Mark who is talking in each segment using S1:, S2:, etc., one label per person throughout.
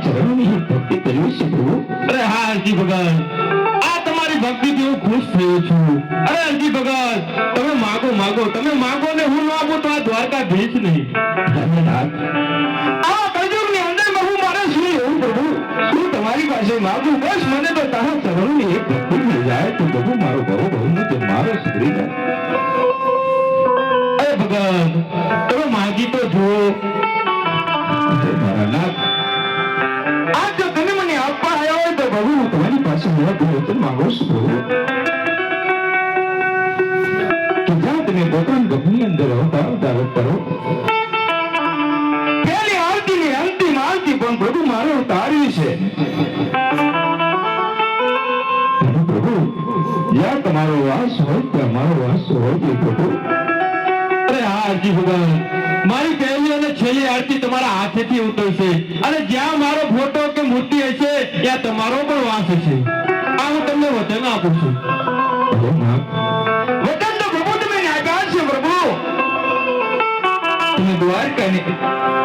S1: ચરણોની ભક્તિ કરવી છે પ્રભુ.
S2: અરે હા અરજી ભગત, આ તમારી ભક્તિથી હું ખુશ થયો છું. અરે અરજી ભગત, તમે માગો માગો, તમે માગો ને હું ન આપું તો આ દ્વારકાધીશ નહીં.
S1: ધન્યનાથ, આ કળયુગની અંદર હું મારે શું લેવું પ્રભુ? શું તમારી પાસે માગું? બસ મને તો તારા ચરણોની એક ભક્તિ મળી જાય તો પ્રભુ મારો ભવનું તે મારો સુધરી જાય.
S2: અરે ભગત, તમે માગી તો જુઓ.
S1: હે મારા નાથ, આજ જો તમે મને આપવા આવ્યા હોય તો પ્રભુ હું તમારી પાસે મોટું વચન માંગુ છું પ્રભુ કે જ્યાં તમે પોતાના ગર્ભની અંદર અવતાર ધારણ કરો, પહેલી આરતી ની અંતિમ આરતી પણ પ્રભુ મારો તારવી છે. પ્રભુ જ્યાં તમારો વાસ હોય ત્યાં મારો વાસ હોય છે પ્રભુ.
S2: અરે હા અરજી ભગત, મારી પહેલી અને છેલ્લી આરતી તમારા હાથેથી ઉતરશે અને જ્યાં મારો ફોટો કે મૂર્તિ હશે ત્યાં તમારો પણ વાસ હશે. આ હું તમને વચન આપું છું.
S1: હે નાથ, વચન તો પ્રભુ તમે આપ્યા છે પ્રભુ. તમે દ્વારકાની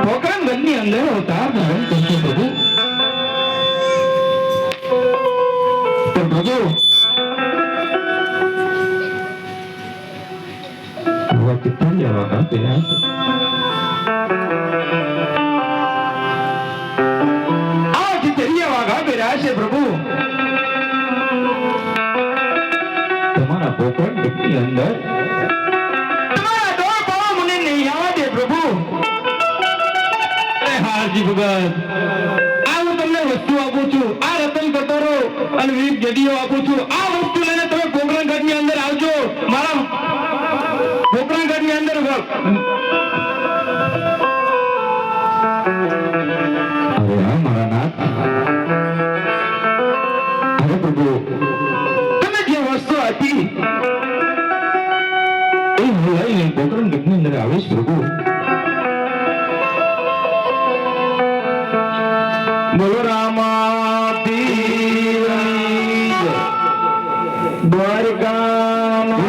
S1: પોકરણગઢની અંદર અવતાર ધારણ કરશો પ્રભુ. તો પ્રભુ આવા કેટલા લેવા કર્યા છે? આવા ચિતરિયા વાઘા કર્યા છે પ્રભુ. તમારા પોકરણગઢની અંદર તમારા દોર પાવા મને નહીં આવવા દે પ્રભુ.
S2: અરે હા અરજી ભગત, આ હું તમને વસ્તુ આપું છું. આ રતન કટોરો અને વિવિધ જડીઓ આપું છું. આ વસ્તુ લઈને તમે પોકરણગઢની અંદર આવજો. મારા પોકરણગઢની અંદર
S1: અરે હા મારા નાથ, અરે પ્રભુ તમે જે વસ્તુ આપી એ હું લઈને પોકરણગઢની અંદર આવીશ પ્રભુ.
S2: બોલો રામ